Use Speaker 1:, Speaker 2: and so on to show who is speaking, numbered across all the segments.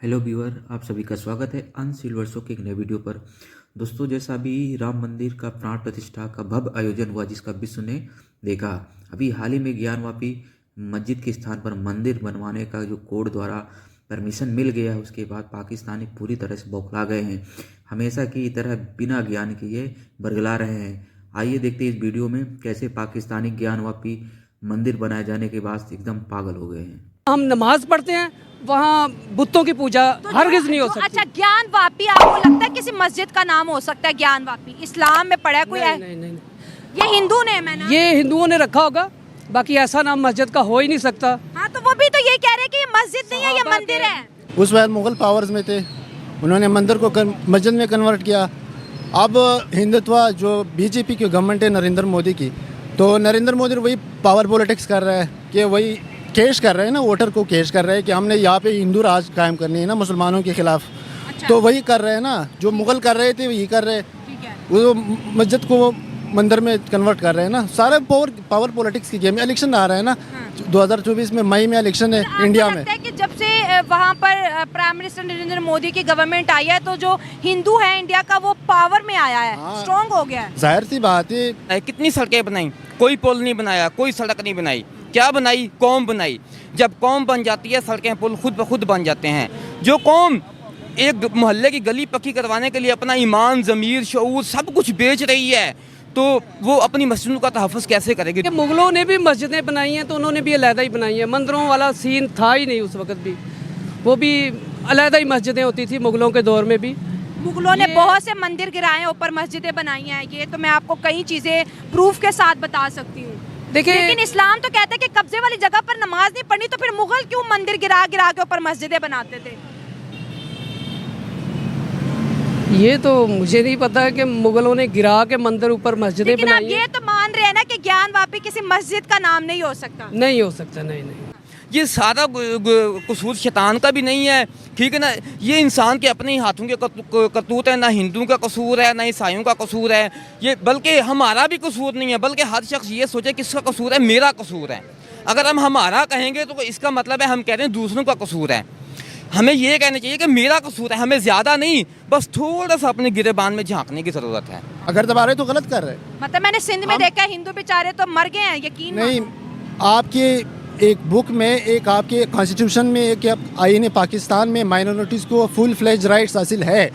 Speaker 1: Hello viewer, आप सभी का स्वागत है अन सिल्वर शो के एक नए वीडियो पर। दोस्तों, जैसा अभी राम मंदिर का प्राण प्रतिष्ठा का भव्य आयोजन हुआ जिसका विश्व ने देखा, अभी हाल ही में ज्ञानवापी मस्जिद के स्थान पर मंदिर बनवाने का जो कोर्ट द्वारा परमिशन मिल गया है, उसके बाद पाकिस्तानी पूरी तरह से बौखला गए हैं। हमेशा की तरह बिना ज्ञान के ये बरगला रहे हैं। आइए देखते हैं इस वीडियो में कैसे पाकिस्तानी ज्ञानवापी मंदिर बनाए जाने के बाद एकदम पागल हो गए हैं।
Speaker 2: हम नमाज पढ़ते हैं, वहाँ बुतों की पूजा हरगिज नहीं हो सकती।
Speaker 3: अच्छा, ज्ञानवापी आपको लगता है किसी मस्जिद का नाम हो सकता है? ज्ञानवापी इस्लाम में पढ़ा है कोई?
Speaker 2: नहीं।
Speaker 3: ये हिंदू नेम है ना?
Speaker 2: ये हिंदुओं ने रखा होगा, बाकी ऐसा नाम मस्जिद का हो ही नहीं सकता।
Speaker 3: हाँ, तो वो भी तो ये कह रहे हैं कि ये मस्जिद नहीं है, ये मंदिर है।
Speaker 4: उस वक्त मुगल पावर्स में थे, उन्होंने मंदिर को मस्जिद में कन्वर्ट किया। अब हिंदुत्व जो बीजेपी की गवर्नमेंट है नरेंद्र मोदी की, तो नरेंद्र मोदी वही पावर पॉलिटिक्स कर रहा है कि वही केश कर रहे हैं ना, वोटर को केश कर रहे हैं कि हमने यहाँ पे हिंदू राज कायम करनी है ना मुसलमानों के खिलाफ।
Speaker 3: अच्छा।
Speaker 4: तो वही कर रहे हैं ना, जो मुगल कर रहे थे वही कर रहे हैं।
Speaker 3: ठीक है।
Speaker 4: वो मस्जिद को मंदिर में कन्वर्ट कर रहे हैं ना। सारे पावर पॉलिटिक्स की गेम। इलेक्शन आ रहा है ना, 2024 में मई में इलेक्शन है
Speaker 3: तो
Speaker 4: इंडिया
Speaker 3: आपको
Speaker 4: में।
Speaker 3: लगता है कि जब से वहाँ पर प्राइम मिनिस्टर नरेंद्र मोदी की गवर्नमेंट आई है, तो जो हिंदू है इंडिया का वो पावर में आया है,
Speaker 4: हाँ।
Speaker 3: स्ट्रॉन्ग हो गया है।
Speaker 4: जाहिर सी बात है।
Speaker 5: कितनी सड़कें बनाई, कोई पुल नहीं बनाया, कोई सड़क नहीं बनाई। क्या बनाई? कौम बनाई। जब कौम बन जाती है, सड़कें पुल खुद ब खुद बन जाते हैं। जो कौम एक मोहल्ले की गली पक्की करवाने के लिए अपना ईमान, ज़मीर, शऊर सब कुछ बेच रही है, तो वो अपनी मस्जिदों का तहफ़्फ़ुज़ कैसे करेगी?
Speaker 2: कि मुगलों ने भी मस्जिदें बनाई हैं, तो उन्होंने भी अलहदा ही बनाई हैं। मंदिरों वाला सीन था ही नहीं उस वक्त भी, वो भी अलहदा ही मस्जिदें होती थी मुगलों के दौर में भी।
Speaker 3: मुगलों ने बहुत से मंदिर गिराए हैं, ऊपर मस्जिदें बनाई हैं। ये तो मैं आपको कई चीजें प्रूफ के साथ बता सकती हूँ।
Speaker 2: देखिए,
Speaker 3: लेकिन इस्लाम तो कहता है कि कब्जे वाली जगह पर नमाज नहीं पढ़नी, तो फिर मुगल क्यों मंदिर गिरा गिरा के ऊपर मस्जिदें बनाते थे?
Speaker 2: ये तो मुझे नहीं पता कि मुगलों ने गिरा के मंदिर ऊपर मस्जिदें
Speaker 3: लेकिन आप
Speaker 2: बनाई हैं।
Speaker 3: ये तो मान रहे हैं ना कि ज्ञानवापी किसी मस्जिद का नाम नहीं हो सकता।
Speaker 2: नहीं हो सकता, नहीं।
Speaker 5: ये सारा कसूर शैतान का भी नहीं है, ठीक है ना। ये इंसान के अपने ही हाथों के करतूत है। ना हिंदुओं का कसूर है, ना ईसाइयों का कसूर है ये, बल्कि हमारा भी कसूर नहीं है। बल्कि हर शख्स ये सोचे किसका कसूर है, मेरा कसूर है। अगर हम हमारा कहेंगे तो इसका मतलब है हम कह रहे हैं दूसरों का कसूर है। हमें ये कहना चाहिए कि मेरा कसूर है, हमें ज़्यादा नहीं, बस थोड़ा सा अपने गिरेबान में झांकने की ज़रूरत है।
Speaker 4: अगर दबा रहे तो गलत कर रहे हैं।
Speaker 3: मतलब मैंने सिंध में देखा है, हिंदू बेचारे तो मर गए हैं, यकीन
Speaker 4: नहीं,
Speaker 3: मानो।
Speaker 4: आपके एक बुक में, एक आपके कॉन्स्टिट्यूशन में, एक आईन पाकिस्तान में माइनॉरिटीज़ को फुल फ्लेज राइट्स हासिल है।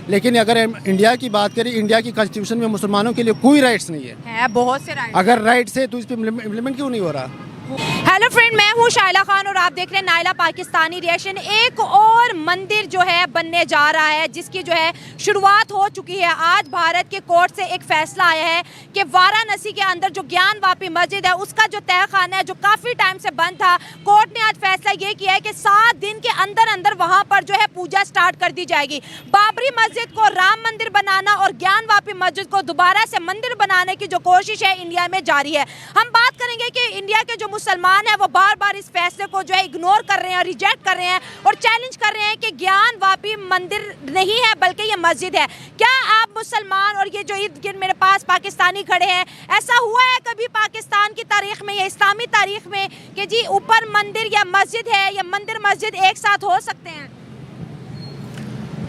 Speaker 4: लेकिन अगर हम इंडिया की बात करें, इंडिया की कॉन्स्टिट्यूशन में मुसलमानों के लिए कोई राइट्स नहीं
Speaker 3: है बहुत से राइट।
Speaker 4: अगर राइट्स है तो इस पर इम्प्लीमेंट क्यों नहीं हो रहा?
Speaker 3: हेलो फ्रेंड, मैं हूँ शाइला खान और आप देख रहे हैं नायला पाकिस्तानी रिएक्शन। एक और मंदिर जो है बनने जा रहा है, जिसकी जो है शुरुआत हो चुकी है। आज भारत के कोर्ट से एक फैसला आया है कि वाराणसी के अंदर जो ज्ञानवापी मस्जिद है, उसका जो तहखाना है जो काफ़ी टाइम से बंद था, कोर्ट ने आज फैसला ये किया है कि 7 दिन के अंदर अंदर वहाँ पर जो है पूजा स्टार्ट कर दी जाएगी। बाबरी मस्जिद को राम मंदिर बनाना और ज्ञानवापी मस्जिद को दोबारा से मंदिर बनाने की जो कोशिश है इंडिया में जारी है। हम बात करेंगे कि इंडिया के जो मुसलमान है वो बार बार इस फैसले को जो है इग्नोर कर रहे हैं और रिजेक्ट कर रहे हैं और चैलेंज कर रहे हैं कि ज्ञानवापी मंदिर नहीं है बल्कि ये मस्जिद है। क्या आप मुसलमान और ये जो इर्द गिर्द मेरे पास पाकिस्तानी खड़े हैं, ऐसा हुआ है कभी पाकिस्तान की तारीख में या इस्लामी तारीख में कि जी ऊपर मंदिर या मस्जिद है या मंदिर मस्जिद एक साथ हो सकते हैं?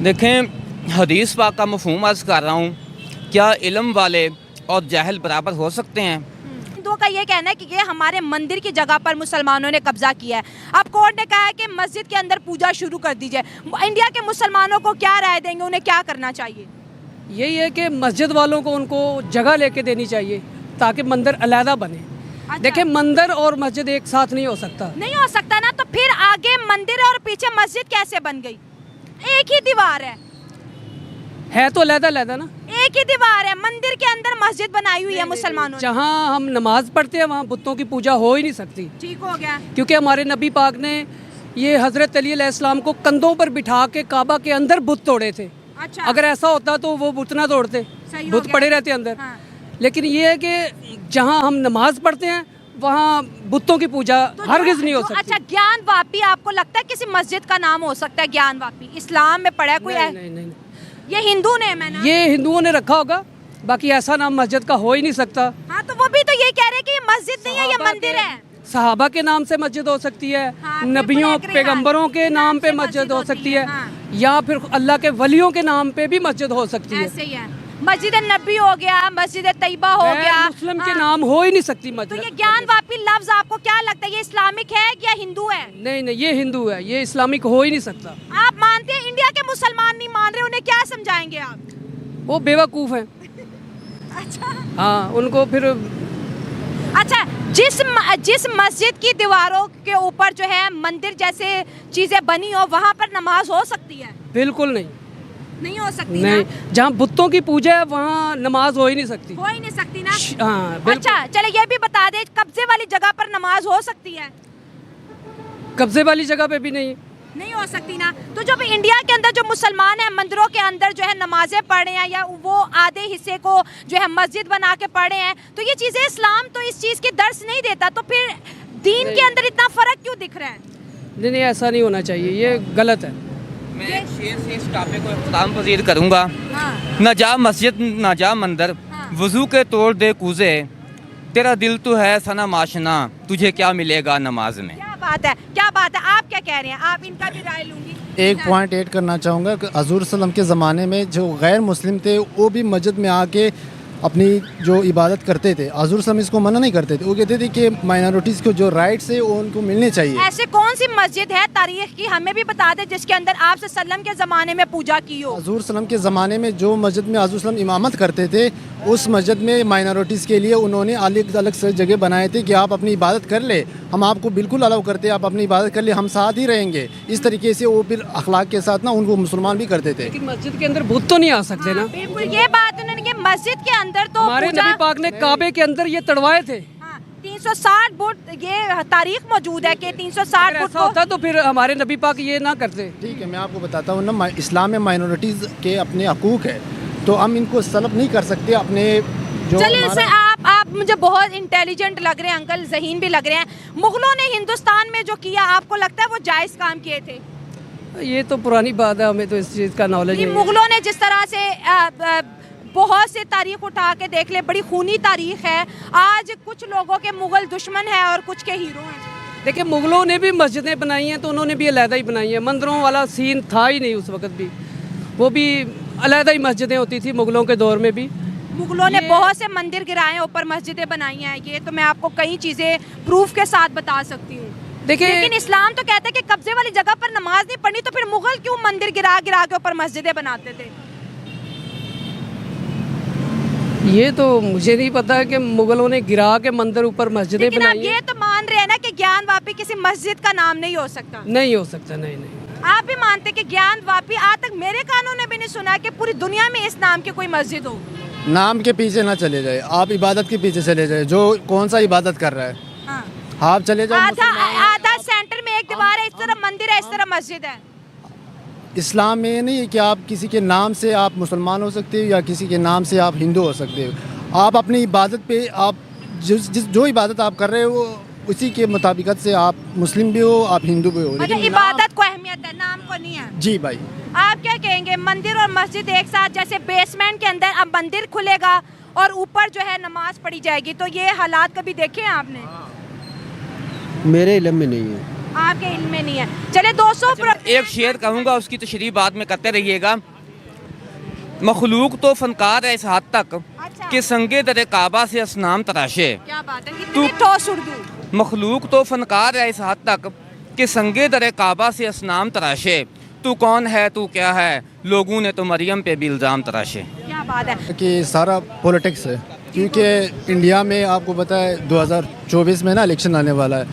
Speaker 5: देखें, हदीस पाक का मफहूम अर्ज़ कर रहा हूँ, क्या इल्म वाले और जाहिल बराबर हो सकते हैं?
Speaker 3: हिंदुओं का ये कहना है कि ये हमारे मंदिर की जगह पर मुसलमानों ने कब्जा किया है। अब कोर्ट ने कहा है कि मस्जिद के अंदर पूजा शुरू कर दीजिए। इंडिया के मुसलमानों को क्या राय देंगे, उन्हें क्या करना चाहिए?
Speaker 2: यही है कि मस्जिद वालों को उनको जगह लेके देनी चाहिए ताकि मंदिर अलहदा बने।
Speaker 3: अच्छा।
Speaker 2: देखिए, मंदिर और मस्जिद एक साथ नहीं हो सकता।
Speaker 3: नहीं हो सकता ना, तो फिर आगे मंदिर और पीछे मस्जिद कैसे बन गई? एक ही दीवार
Speaker 2: है तो अलहदा ना।
Speaker 3: एक ही दीवार है, मंदिर के अंदर मस्जिद बनाई हुई है मुसलमानों ने।
Speaker 2: जहाँ हम नमाज पढ़ते हैं वहाँ बुतों की पूजा हो ही नहीं सकती।
Speaker 3: ठीक हो गया।
Speaker 2: क्योंकि हमारे नबी पाक ने ये हज़रत अली अलैहिस्सलाम को कंधों पर बिठा के काबा के अंदर बुत तोड़े थे।
Speaker 3: अच्छा।
Speaker 2: अगर ऐसा होता तो वो बुत ना तोड़ते,
Speaker 3: सही हो
Speaker 2: बुत
Speaker 3: गया।
Speaker 2: पड़े रहते अंदर।
Speaker 3: हाँ।
Speaker 2: लेकिन ये है कि जहाँ हम नमाज पढ़ते हैं वहाँ बुतों की पूजा
Speaker 3: तो
Speaker 2: हरगिज नहीं हो
Speaker 3: जो-
Speaker 2: सकती।
Speaker 3: अच्छा, ज्ञानवापी आपको लगता है किसी मस्जिद का नाम हो सकता है? ज्ञानवापी इस्लाम में पढ़ा है कोई?
Speaker 2: नहीं।
Speaker 3: ये हिंदू नेम है ना?
Speaker 2: ये हिंदुओं ने रखा होगा, बाकी ऐसा नाम मस्जिद का हो ही नहीं सकता।
Speaker 3: हाँ, तो वो भी तो ये कह रहे हैं कि ये मस्जिद नहीं है, ये मंदिर है।
Speaker 2: सहाबा के नाम से मस्जिद हो सकती है,
Speaker 3: हाँ, बिल्कुल
Speaker 2: नबियों
Speaker 3: agree,
Speaker 2: पैगंबरों के नाम पे
Speaker 3: से
Speaker 2: मस्जिद हो
Speaker 3: होती
Speaker 2: सकती है,
Speaker 3: हाँ।
Speaker 2: या फिर अल्लाह के वलियों के नाम पे भी मस्जिद हो सकती है।
Speaker 3: ऐसे ही है। मस्जिद नबी हो गया, मस्जिद तैयबा हो
Speaker 2: गैर
Speaker 3: गया,
Speaker 2: मुस्लिम के
Speaker 3: हाँ।
Speaker 2: नाम हो ही नहीं सकती
Speaker 3: तो
Speaker 2: मस्जिद।
Speaker 3: ये ज्ञानवापी लफ्ज आपको क्या लगता है, ये इस्लामिक है या हिंदू है?
Speaker 2: नहीं नहीं, ये हिंदू है, ये इस्लामिक हो ही नहीं सकता।
Speaker 3: आप मानते हैं? इंडिया के मुसलमान नहीं मान रहे, उन्हें क्या समझाएंगे आप?
Speaker 2: वो बेवकूफ़ हैं।
Speaker 3: अच्छा
Speaker 2: हाँ, उनको फिर
Speaker 3: अच्छा, जिस मस्जिद की दीवारों के ऊपर जो है मंदिर जैसे चीजें बनी हो, वहाँ पर नमाज हो सकती है?
Speaker 2: बिल्कुल नहीं,
Speaker 3: नहीं हो सकती
Speaker 2: नहीं।
Speaker 3: ना?
Speaker 2: जहाँ बुतों की पूजा है वहाँ नमाज हो ही नहीं सकती।
Speaker 3: हो ही नहीं सकती ना?
Speaker 2: हाँ, बिल्कुल।
Speaker 3: अच्छा चले, ये भी बता दे, कब्जे वाली जगह पर नमाज हो सकती है?
Speaker 2: कब्जे वाली जगह पे भी नहीं।
Speaker 3: नहीं हो सकती ना? तो जब इंडिया के अंदर जो मुसलमान हैं मंदिरों के अंदर जो है नमाजें पढ़ रहे हैं, या वो आधे हिस्से को जो है मस्जिद बना के पढ़ रहे हैं, तो ये चीज़ें इस्लाम तो इस चीज़ की दर्श नहीं देता, तो फिर दीन के अंदर इतना फर्क क्यों दिख रहा है?
Speaker 2: नहीं नहीं, ऐसा नहीं होना चाहिए, ये गलत है।
Speaker 5: मैं एक शेर से इस टॉपिक को इख्तिताम पजीर करूँगा।
Speaker 3: हाँ,
Speaker 5: न जा मस्जिद न जा मंदिर,
Speaker 3: हाँ।
Speaker 5: वजू के तोड़ दे कूजे, तेरा दिल तो है सना माशना, तुझे क्या मिलेगा नमाज में।
Speaker 3: क्या बात है, क्या बात है, आप क्या कह रहे हैं? आप इनका भी राय लूंगी।
Speaker 4: एक पॉइंट ऐड करना चाहूँगा कि हजूर सल्लम के ज़माने में जो गैर मुस्लिम थे वो भी मस्जिद में आके अपनी जो इबादत करते थे। हजूर सल्लम इसको मना नहीं करते थे, वो कहते थे कि माइनॉरिटीज़ को जो राइट्स है वो उनको मिलने चाहिए।
Speaker 3: ऐसे कौन सी मस्जिद है तारीख की, हमें भी बता दे, जिसके अंदर आप सल्लम के ज़माने में पूजा की हो?
Speaker 4: हजूर सल्लम के ज़माने में जो मस्जिद में हजूर सल्लम इमामत करते थे, उस मस्जिद में माइनॉरिटीज़ के लिए उन्होंने अलग अलग से जगह बनाए थे कि आप अपनी इबादत कर ले, हम आपको बिल्कुल अलाउ करते, आप अपनी इबादत कर ले, हम साथ ही रहेंगे। इस तरीके से वो फिर अखलाक के साथ ना उनको मुसलमान भी करते थे।
Speaker 2: लेकिन मस्जिद के अंदर भूत तो नहीं आ सकते ना।
Speaker 3: बिल्कुल, ये बात उन्होंने कि मस्जिद के अंदर तो
Speaker 2: हमारे
Speaker 3: पूजा-
Speaker 2: नबी पाक ने काबे के अंदर ये तड़वाए थे।
Speaker 3: हाँ, 360 फुट ये तारीख मौजूद है कि 360
Speaker 2: अगर
Speaker 3: फुट
Speaker 2: ऐसा होता तो फिर हमारे नबी पाक ये ना करते।
Speaker 4: ठीक है, मैं आपको बताता हूँ ना, इस्लाम में माइनॉरिटीज़ के अपने हकूक़ है, तो हम इनको सलब नहीं कर सकते अपने जो
Speaker 3: चलिए,
Speaker 4: हमारा-
Speaker 3: इससे आप मुझे बहुत इंटेलिजेंट लग रहे हैं अंकल, ज़हीन भी लग रहे हैं। मुगलों ने हिंदुस्तान में जो किया, आपको लगता है वो जायज़ काम किए थे?
Speaker 2: ये तो पुरानी बात है, हमें तो इस चीज़ का नॉलेज
Speaker 3: ये
Speaker 2: नहीं है।
Speaker 3: मुगलों ने जिस तरह से बहुत से तारीख उठा के देख ले, बड़ी खूनी तारीख है। आज कुछ लोगों के मुगल दुश्मन है और कुछ के हीरो हैं।
Speaker 2: देखिए, मुगलों ने भी मस्जिदें बनाई हैं तो उन्होंने भी अलहदा ही बनाई हैं। मंदिरों वाला सीन था ही नहीं उस वक्त भी, वो भी अलहदा ही मस्जिदें होती थी मुगलों के दौर में भी।
Speaker 3: मुगलों ने
Speaker 2: ये-
Speaker 3: बहुत से मंदिर गिराए हैं, ऊपर मस्जिदें बनाई हैं। ये तो मैं आपको कई चीज़ें प्रूफ के साथ बता सकती हूँ।
Speaker 2: देखिए,
Speaker 3: लेकिन इस्लाम तो कहता है कि कब्जे वाली जगह पर नमाज नहीं पढ़नी, तो फिर मुगल क्यों मंदिर गिरा गिरा के ऊपर मस्जिदें बनाते थे?
Speaker 2: ये तो मुझे नहीं पता कि मुगलों ने गिरा के मंदिर ऊपर मस्जिदें
Speaker 3: लेकिन आप
Speaker 2: बनाई हैं।
Speaker 3: ये तो मान रहे हैं ना कि ज्ञानवापी किसी मस्जिद का नाम नहीं हो सकता?
Speaker 2: नहीं हो सकता, नहीं नहीं।
Speaker 3: आप भी मानते कि ज्ञानवापी, आज तक मेरे कानों ने भी नहीं सुना कि पूरी दुनिया में इस नाम की कोई मस्जिद हो।
Speaker 4: नाम के पीछे ना चले जाए, आप इबादत के पीछे चले जाए, जो कौन सा इबादत कर रहा है
Speaker 3: हाँ।
Speaker 4: आप चले जाओ।
Speaker 3: आधा सेंटर में एक दीवार है, इस तरह मंदिर है, इस तरह मस्जिद है।
Speaker 4: इस्लाम में ये नहीं है कि आप किसी के नाम से आप मुसलमान हो सकते हो या किसी के नाम से आप हिंदू हो सकते हो। आप अपनी इबादत पे आप जो इबादत आप कर रहे हो उसी के मुताबिकत से आप मुस्लिम भी हो, आप हिंदू भी हो।
Speaker 3: मतलब
Speaker 4: लेकिन
Speaker 3: इबादत को अहमियत है, नाम को नहीं है।
Speaker 4: जी भाई,
Speaker 3: आप क्या कहेंगे, मंदिर और मस्जिद एक साथ, जैसे बेसमेंट के अंदर अब मंदिर खुलेगा और ऊपर जो है नमाज पढ़ी जाएगी, तो ये हालात कभी देखे हैं आपने?
Speaker 6: मेरे इल्म में नहीं है।
Speaker 3: आपके इल्म में नहीं है। चले दोस्तों,
Speaker 5: एक शेर कहूँगा, उसकी तशरीह बाद में करते रहिएगा। मखलूक तो फनकार है इस हद तक
Speaker 3: अच्छा।
Speaker 5: कि संगे दरे काबा से असनाम तराशे।
Speaker 3: क्या बात है, इतनी ठोस उर्दू।
Speaker 5: मखलूक तो फनकार है इस हद तक कि संगे दरे काबा से असनाम तराशे। तू कौन है, तू क्या है, लोगों ने तो मरियम पे भी इल्ज़ाम तराशे।
Speaker 3: क्या बात है।
Speaker 4: कि सारा पॉलिटिक्स है, क्योंकि इंडिया में आपको पता है 2024 में ना इलेक्शन आने वाला है,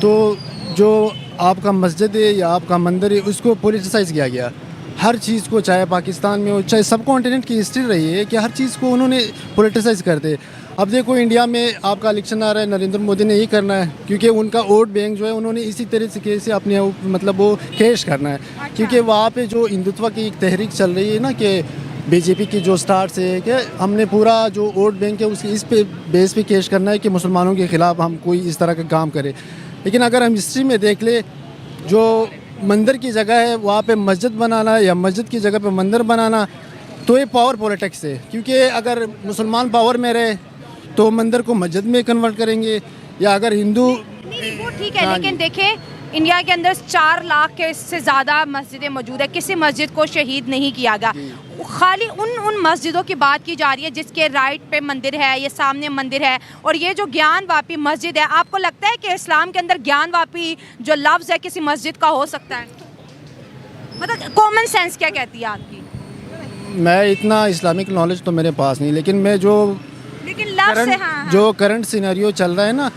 Speaker 4: तो जो आपका मस्जिद है या आपका मंदिर है उसको पॉलिटिसाइज़ किया गया। हर चीज़ को, चाहे पाकिस्तान में हो, चाहे सब कॉन्टिनेंट की हिस्ट्री रही है कि हर चीज़ को उन्होंने पॉलिटिसाइज़ करते। अब देखो इंडिया में आपका इलेक्शन आ रहा है, नरेंद्र मोदी ने यही करना है, क्योंकि उनका वोट बैंक जो है उन्होंने इसी तरीके से अपने मतलब वो कैश करना है। क्योंकि वहाँ पे जो हिंदुत्व की एक तहरीक चल रही है ना, कि बीजेपी की जो स्टार्ट से है कि हमने पूरा जो वोट बैंक है उसकी इस पे बेस पे कैश करना है कि मुसलमानों के ख़िलाफ़ हम कोई इस तरह का काम करें। लेकिन अगर हम हिस्ट्री में देख ले, जो मंदिर की जगह है वहाँ पे मस्जिद बनाना या मस्जिद की जगह पे मंदिर बनाना, तो ये पावर पॉलिटिक्स है। क्योंकि अगर मुसलमान पावर में रहे तो मंदिर को मस्जिद में कन्वर्ट करेंगे, या अगर हिंदू
Speaker 3: नहीं, वो ठीक है,
Speaker 4: हाँ
Speaker 3: लेकिन
Speaker 4: जी।
Speaker 3: देखें इंडिया के अंदर 4 लाख के से ज़्यादा मस्जिदें मौजूद है, किसी मस्जिद को शहीद नहीं किया गया। खाली उन मस्जिदों की बात की जा रही है जिसके राइट पे मंदिर है, ये सामने मंदिर है, और ये जो ज्ञानवापी मस्जिद है, आपको लगता है कि इस्लाम के अंदर ज्ञानवापी जो लफ्ज़ है किसी मस्जिद का हो सकता है? मतलब कॉमन सेंस क्या कहती है आपकी?
Speaker 4: मैं इतना इस्लामिक नॉलेज तो मेरे पास नहीं, लेकिन मैं जो
Speaker 3: लेकिन लफ्ज़ से,
Speaker 4: करंट
Speaker 3: हाँ,
Speaker 4: जो करंट सिनेरियो चल रहा है ना,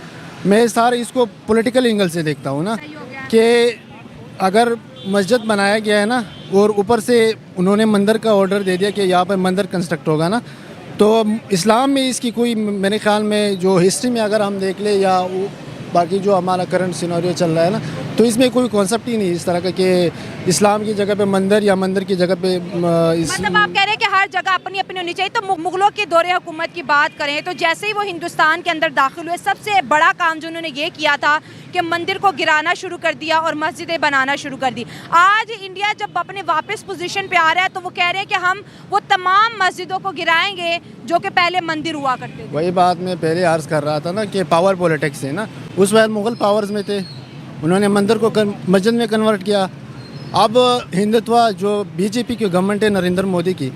Speaker 4: मैं सारे इसको पॉलिटिकल एंगल से देखता हूँ ना,
Speaker 3: सही हो गया।
Speaker 4: कि अगर मस्जिद बनाया गया है ना और ऊपर से उन्होंने मंदिर का ऑर्डर दे दिया कि यहाँ पर मंदिर कंस्ट्रक्ट होगा ना, तो इस्लाम में इसकी कोई, मेरे ख्याल में जो हिस्ट्री में अगर हम देख ले या बाकी जो हमारा करंट सिनेरियो चल रहा है ना, तो इसमें कोई कॉन्सेप्ट ही नहीं इस तरह का कि इस्लाम की जगह पे मंदिर या मंदिर की जगह पे
Speaker 3: मतलब आप कह रहे हैं कि हर जगह अपनी अपनी होनी चाहिए। तो मुगलों के दौरे हुकूमत की बात करें तो जैसे ही वो हिंदुस्तान के अंदर दाखिल हुए, सबसे बड़ा काम जो उन्होंने ये किया था कि मंदिर को गिराना शुरू कर दिया और मस्जिदें बनाना शुरू कर दी। आज इंडिया जब अपने वापस पोजीशन पे आ रहा है तो वो कह रहे हैं कि हम वो तमाम मस्जिदों को गिराएंगे जो कि पहले मंदिर हुआ करते थे।
Speaker 4: वही बात मैं पहले अर्ज कर रहा था ना कि पावर पॉलिटिक्स है ना, उस वक्त मुग़ल पावर्स में थे, उन्होंने मंदिर को मस्जिद में कन्वर्ट किया। अब हिंदुत्व जो बीजेपी की गवर्नमेंट है नरेंद्र मोदी की,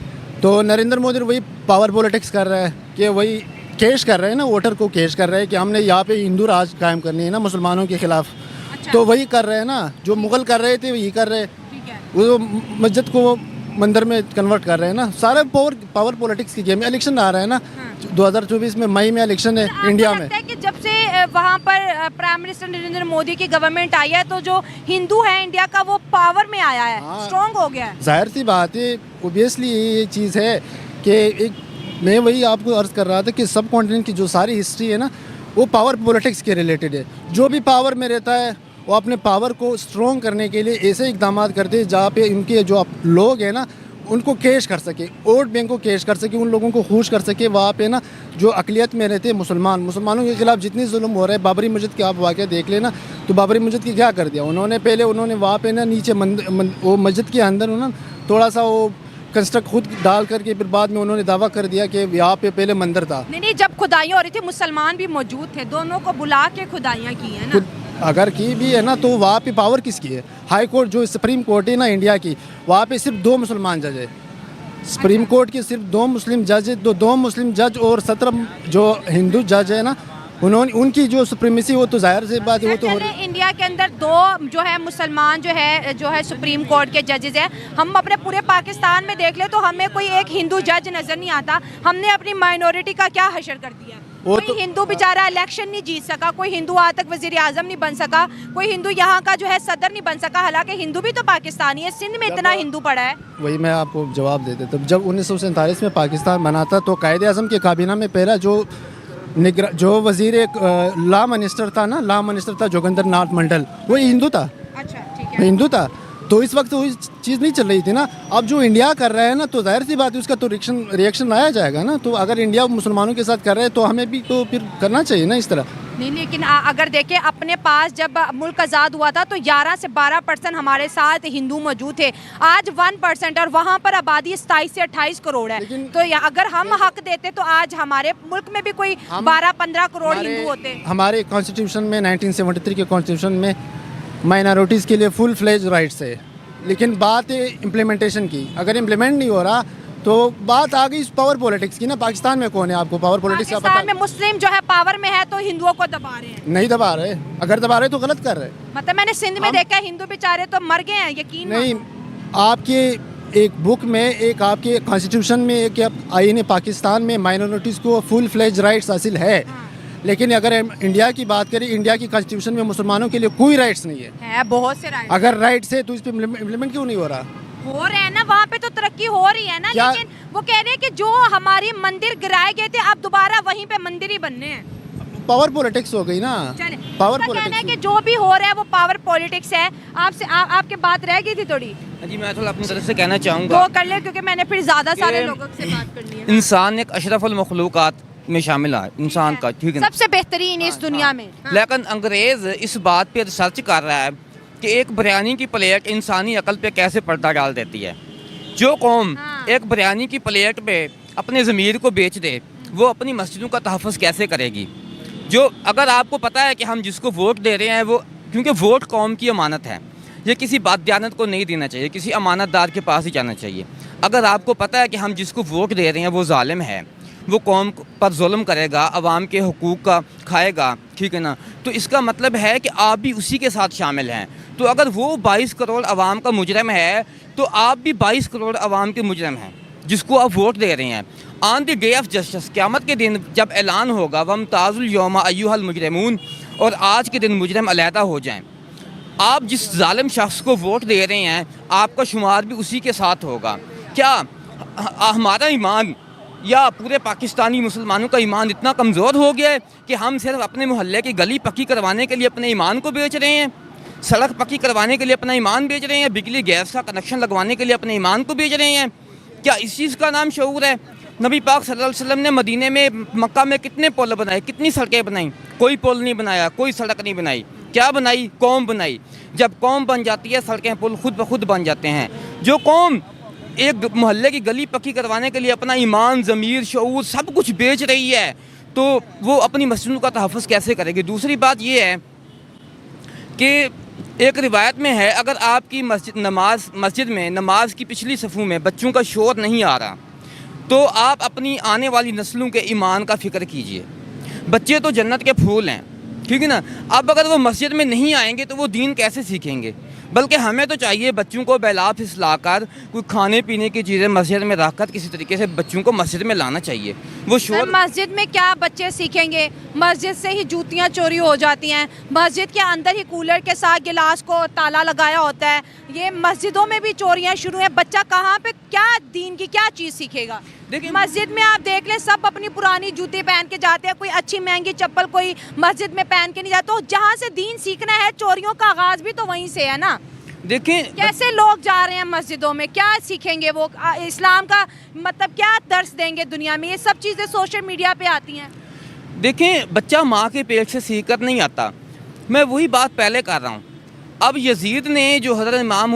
Speaker 4: तो नरेंद्र मोदी वही पावर पॉलिटिक्स कर रहा है कि वही केश कर रहे हैं ना, वोटर को केश कर रहे हैं कि हमने यहाँ पे हिंदू राज कायम करनी है ना मुसलमानों के खिलाफ।
Speaker 3: अच्छा।
Speaker 4: तो वही कर रहे हैं ना, जो मुग़ल कर रहे थे वही कर रहे हैं,
Speaker 3: ठीक है।
Speaker 4: वो मस्जिद को मंदिर में कन्वर्ट कर रहे हैं ना। सारे पावर पॉलिटिक्स की गेम है। इलेक्शन आ रहा है ना, 2024 में मई में इलेक्शन है
Speaker 3: आपको
Speaker 4: इंडिया में।
Speaker 3: लगता है कि जब से वहाँ पर प्राइम मिनिस्टर नरेंद्र मोदी की गवर्नमेंट आई है तो जो हिंदू है इंडिया का वो पावर में आया है,
Speaker 4: हाँ।
Speaker 3: स्ट्रॉन्ग हो गया है?
Speaker 4: जाहिर सी बात है, ओबियसली ये चीज़ है कि एक, मैं वही आपको अर्ज कर रहा था कि सब कॉन्टिनेंट की जो सारी हिस्ट्री है ना, वो पावर पॉलिटिक्स के रिलेटेड है। जो भी पावर में रहता है वो अपने पावर को स्ट्रॉन्ग करने के लिए ऐसे इकदाम करते हैं जहाँ पे उनके जो लोग हैं ना उनको कैश कर सके, वोट बैंक को कैश कर सके, उन लोगों को खुश कर सके। वहाँ पे ना जो अकलियत में रहते हैं मुसलमानों के खिलाफ जितनी जुल्म हो रहा है, बाबरी मस्जिद के आप वाक़या देख लेना, तो बाबरी मस्जिद की क्या कर दिया उन्होंने, पहले उन्होंने वहाँ पे ना नीचे वो मस्जिद के अंदर उन्होंने थोड़ा सा वो कंस्ट्रक्ट खुद डाल करके फिर बाद में उन्होंने दावा कर दिया कि यहाँ पे पहले मंदिर था।
Speaker 3: नहीं, जब खुदाइयाँ हो रही थी मुसलमान भी मौजूद थे, दोनों को बुला के खुदाइयाँ की है ना।
Speaker 4: खुद अगर की भी है ना, तो वहाँ पे पावर किसकी है? हाई कोर्ट जो सुप्रीम कोर्ट है ना इंडिया की, वहाँ पे सिर्फ 2 मुसलमान जज है। सुप्रीम कोर्ट के सिर्फ 2 मुस्लिम जज है, 2 मुस्लिम जज और 17 जो हिंदू जज है ना, उनकी जो सुप्रीमेसी, वो तो जाहिर सी बात है, वो तो हो रही।
Speaker 3: इंडिया के अंदर 2 जो है मुसलमान जो है सुप्रीम कोर्ट के जजेस हैं। हम अपने पूरे पाकिस्तान में देख ले तो हमें कोई एक हिंदू जज नजर नहीं आता। हमने अपनी माइनॉरिटी का क्या हशर कर दिया?
Speaker 4: वो
Speaker 3: कोई
Speaker 4: तो-
Speaker 3: हिंदू बेचारा इलेक्शन नहीं जीत सका, कोई हिंदू आज तक वजीर आजम नहीं बन सका, कोई हिंदू यहाँ का जो है सदर नहीं बन सका। हालांकि हिंदू भी तो पाकिस्तानी है, सिंध में इतना हिंदू पड़ा है।
Speaker 4: वही मैं आपको जवाब देते, तब जब 1947 में पाकिस्तान बना था तो कायदे आज़म के काबीना में पहला जो वजीर लॉ मिनिस्टर था ना, लॉ मिनिस्टर था जोगिंदर नाथ मंडल, वो हिंदू था।
Speaker 3: अच्छा, ठीक
Speaker 4: हिंदू था। तो इस वक्त वही चीज़ नहीं चल रही थी ना। अब जो इंडिया कर रहा है ना, तो जाहिर सी बात है उसका तो रिएक्शन आया जाएगा ना। तो अगर इंडिया मुसलमानों के साथ कर रहा है तो हमें भी तो फिर करना चाहिए ना इस तरह।
Speaker 3: नहीं, लेकिन अगर देखें अपने पास जब मुल्क आज़ाद हुआ था तो 11 से 12% हमारे साथ हिंदू मौजूद थे। आज 1% और वहाँ पर आबादी 27 से 28 करोड़ है। तो अगर हम हक देते तो आज हमारे मुल्क में भी कोई 12-15 करोड़ हिंदू होते।
Speaker 4: हमारे कॉन्स्टिट्यूशन में 1973 के कॉन्स्टिट्यूशन में माइनॉरिटीज़ के लिए फुल फ्लेज राइट्स है, लेकिन बात है इम्प्लीमेंटेशन की। अगर इम्प्लीमेंट नहीं हो रहा तो बात आ गई पावर पॉलिटिक्स की ना। पाकिस्तान में कौन है आपको पावर पॉलिटिक्स का पता?
Speaker 3: पाकिस्तान में मुस्लिम जो है पावर में है तो हिंदुओं को दबा रहे हैं।
Speaker 4: नहीं दबा रहे, अगर दबा रहे तो गलत कर रहे।
Speaker 3: मतलब मैंने सिंध में देखा है हिंदू बेचारे तो मर गए हैं, यकीन
Speaker 4: नहीं, आपके एक बुक में, एक आपके कॉन्स्टिट्यूशन में, एक आईन पाकिस्तान में माइनॉरिटीज़ को फुल फ्लेज राइट्स हासिल है। लेकिन अगर इंडिया की बात करें, इंडिया की कॉन्स्टिट्यूशन में मुसलमानों के लिए कोई राइट्स नहीं
Speaker 3: है बहुत से राइट।
Speaker 4: अगर राइट्स है तो इस पर इम्प्लीमेंट क्यों नहीं हो रहा?
Speaker 3: हो रहे हैं ना, वहाँ पे तो तरक्की हो रही है ना।
Speaker 4: क्या?
Speaker 3: लेकिन वो कह रहे हैं कि जो हमारी मंदिर गिराए गए थे अब दोबारा वहीं पे मंदिर ही बनने हैं।
Speaker 4: पावर पॉलिटिक्स हो गई ना।
Speaker 3: चले,
Speaker 4: पावर
Speaker 3: आपका कहना है
Speaker 4: पॉलिटिक्स
Speaker 3: कि जो भी हो रहा है वो पावर पॉलिटिक्स है। आपसे आपके बात रह गई थी थोड़ी,
Speaker 5: जी मैं थोड़ा अपनी तरफ से कहना चाहूँगा,
Speaker 3: तो कर ले क्योंकि मैंने फिर ज्यादा सारे
Speaker 5: ये-
Speaker 3: लोगों से बात करनी है।
Speaker 5: इंसान एक अशरफुल मखलूक़ात में शामिल है, इंसान का, ठीक है ना।
Speaker 3: सबसे बेहतरीन इस दुनिया में। हाँ।
Speaker 5: लेकिन अंग्रेज़ इस बात पे रिसर्च कर रहा है कि एक बिरयानी की प्लेट इंसानी अकल पे कैसे पर्दा डाल देती है। जो कौम
Speaker 3: हाँ।
Speaker 5: एक बिरयानी की प्लेट पे अपने ज़मीर को बेच दे, वो अपनी मस्जिदों का तहफ़्फ़ुज़ कैसे करेगी। जो अगर आपको पता है कि हम जिसको वोट दे रहे हैं वो, क्योंकि वोट कौम की अमानत है, ये किसी बाददियानत को नहीं देना चाहिए, किसी अमानतदार के पास ही जाना चाहिए। अगर आपको पता है कि हम जिसको वोट दे रहे हैं वो जालिम है, वो कौम पर जुल्म करेगा, आवाम के हुकूक का खाएगा, ठीक है ना, तो इसका मतलब है कि आप भी उसी के साथ शामिल हैं। तो अगर वो 22 करोड़ आवाम का मुजरम है तो आप भी 22 करोड़ आवाम के मुजरम हैं जिसको आप वोट दे रहे हैं। On the day of justice, क़यामत के दिन जब ऐलान होगा वमताज़ुल यौमा अय्युहल मुजरिमून, और आज के दिन मुजरम अलहदा हो जाएं, आप जिस जालिम शख्स को वोट दे रहे हैं आपका शुमार भी उसी के साथ होगा। क्या हमारा ईमान या पूरे पाकिस्तानी मुसलमानों का ईमान इतना कमज़ोर हो गया है कि हम सिर्फ अपने मोहल्ले की गली पक्की करवाने के लिए अपने ईमान को बेच रहे हैं, सड़क पक्की करवाने के लिए अपना ईमान बेच रहे हैं, बिजली गैस का कनेक्शन लगवाने के लिए अपने ईमान को बेच रहे हैं? क्या इस चीज़ का नाम शऊर है? नबी पाक सल्लल्लाहु अलैहि वसल्लम ने मदीने में, मक्का में कितने पुल बनाए, कितनी सड़कें बनाई? कोई पुल नहीं बनाया, कोई सड़क नहीं बनाई। क्या बनाई? कौम बनाई। जब कौम बन जाती है सड़कें पुल खुद ब खुद बन जाते हैं। जो कौम एक मोहल्ले की गली पक्की करवाने के लिए अपना ईमान, ज़मीर, शऊर सब कुछ बेच रही है तो वो अपनी मस्जिदों का तहफ़्फ़ुज़ कैसे करेगी? दूसरी बात ये है कि एक रिवायत में है, अगर आपकी मस्जिद में नमाज की पिछली सफ़ों में बच्चों का शोर नहीं आ रहा तो आप अपनी आने वाली नस्लों के ईमान का फ़िक्र कीजिए। बच्चे तो जन्नत के फूल हैं, ठीक है ना। अब अगर वो मस्जिद में नहीं आएंगे तो वो दीन कैसे सीखेंगे? बल्कि हमें तो चाहिए बच्चों को बहला फिसला कर कोई खाने पीने की चीज़ें मस्जिद में रख कर किसी तरीके से बच्चों को मस्जिद में लाना चाहिए। वो शोर
Speaker 3: मस्जिद में क्या बच्चे सीखेंगे? मस्जिद से ही जूतियाँ चोरी हो जाती हैं, मस्जिद के अंदर ही कूलर के साथ गिलास को ताला लगाया होता है, ये मस्जिदों में भी चोरियाँ शुरू हैं। बच्चा कहाँ पे क्या दीन की क्या चीज़ सीखेगा? देखिए मस्जिद में आप देख लें सब अपनी पुरानी जूते पहन के जाते हैं, कोई अच्छी महंगी चप्पल कोई मस्जिद में पहन के नहीं जाता। तो जहाँ से दीन सीखना है, चोरियों का आगाज भी तो वहीं से है ना।
Speaker 5: देखें
Speaker 3: कैसे लोग जा रहे हैं मस्जिदों में, क्या सीखेंगे वो? इस्लाम का मतलब क्या दर्स देंगे दुनिया में? ये सब चीज़ें सोशल मीडिया पे आती हैं।
Speaker 5: देखें बच्चा माँ के पेट से सीख कर नहीं आता। मैं वही बात पहले कर रहा हूँ। अब यजीद ने जो हज़रत इमाम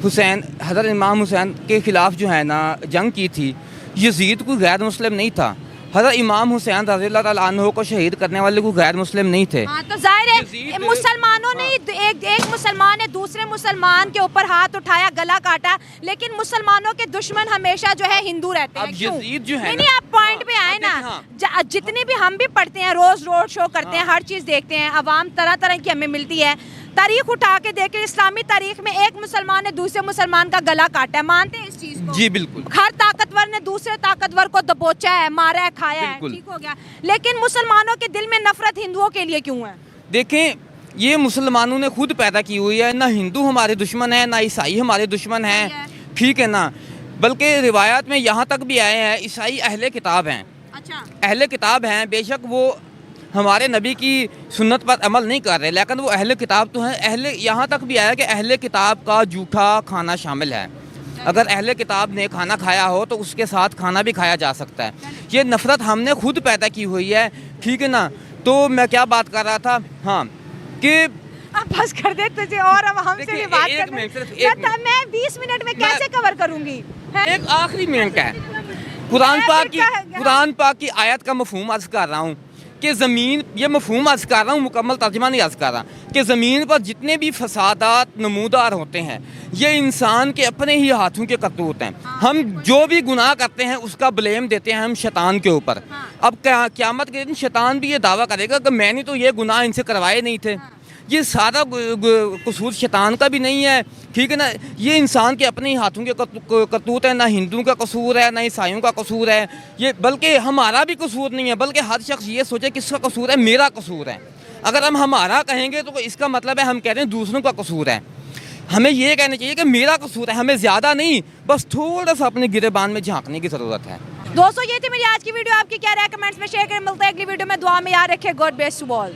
Speaker 5: हुसैन के ख़िलाफ़ जो है ना जंग की थी, यजीद कोई गैर मुस्लिम नहीं था। हज़रत इमाम हुसैन रज़ियल्लाहु ताला अन्हु को शहीद करने वाले को गैर मुस्लिम नहीं थे।
Speaker 3: हाँ, तो जाहिर है मुसलमानों ने एक मुसलमान ने दूसरे मुसलमान के ऊपर हाथ उठाया, गला काटा, लेकिन मुसलमानों के दुश्मन हमेशा जो है हिंदू रहते हैं। क्यों?
Speaker 5: यजीद जो है
Speaker 3: नहीं, आप पॉइंट पे आए ना।
Speaker 5: हाँ।
Speaker 3: जितनी भी हम भी पढ़ते हैं, रोज रोड शो करते हैं, हर चीज देखते हैं, अवाम तरह तरह की हमें मिलती है। तारीख उठा के देखें, इस्लामी तारीख में एक मुसलमान ने दूसरे मुसलमान का गला काटा है। मानते हैं इस चीज को?
Speaker 5: जी बिल्कुल।
Speaker 3: हर ताकतवर ने दूसरे ताकतवर को दबोचा है, मारा है, खाया है, ठीक हो गया। लेकिन मुसलमानों के दिल में नफरत हिंदुओं के लिए क्यों है?
Speaker 5: देखें ये मुसलमानों ने खुद पैदा की हुई है। ना हिंदू हमारे दुश्मन है, ना ईसाई हमारे दुश्मन हैं, ठीक है ना। बल्कि रिवायात में यहाँ तक भी आए हैं ईसाई अहले किताब हैं।
Speaker 3: अच्छा,
Speaker 5: अहले किताब हैं, बेशक वो हमारे नबी की सुन्नत पर अमल नहीं कर रहे, लेकिन वो अहले किताब तो हैं। अहले यहाँ तक भी आया कि अहले किताब का जूठा खाना शामिल है। अगर अहले किताब ने खाना खाया हो तो उसके साथ खाना भी खाया जा सकता है। ये नफ़रत हमने खुद पैदा की हुई है, ठीक है ना। तो मैं क्या बात कर रहा था, हाँ, कि
Speaker 3: अब बस कर दे तुझे और अब हमसे भी बात करना। मैं 20 मिनट में कैसे कवर करूंगी?
Speaker 5: एक आखिरी मिनट है। कुरान पाक की आयत का मफहूम अर्ज कर रहा हूँ कि ज़मीन, ये मफहूम अर्ज कर रहा हूँ, मुकम्मल तर्जुमा नहीं अर्ज कर रहा, कि ज़मीन पर जितने भी फसादात नमूदार होते हैं ये इंसान के अपने ही हाथों के करतूत हैं। हम जो भी गुनाह करते हैं उसका ब्लेम देते हैं हम शैतान के ऊपर। अब क़यामत के दिन शैतान भी ये दावा करेगा कि मैंने तो ये गुनाह इनसे करवाए नहीं थे। ये सारा कसूर शैतान का भी नहीं है, ठीक है ना। ये इंसान के अपने ही हाथों के करतूत है। ना हिंदुओं का कसूर है, ना ईसाइयों का कसूर है ये, बल्कि हमारा भी कसूर नहीं है, बल्कि हर शख्स ये सोचे किसका कसूर है, मेरा कसूर है। अगर हम हमारा कहेंगे तो इसका मतलब है हम कह रहे हैं दूसरों का कसूर है। हमें ये कहना चाहिए कि मेरा कसूर है, हमें ज़्यादा नहीं, बस थोड़ा सा अपने गिरेबान में झांकने की ज़रूरत है।
Speaker 3: दोस्तों ये थी मेरी आज की वीडियो। आपकी क्या राय कमेंट्स में शेयर करें। मिलते हैं अगली वीडियो में। दुआ में याद रखें। God bless you all.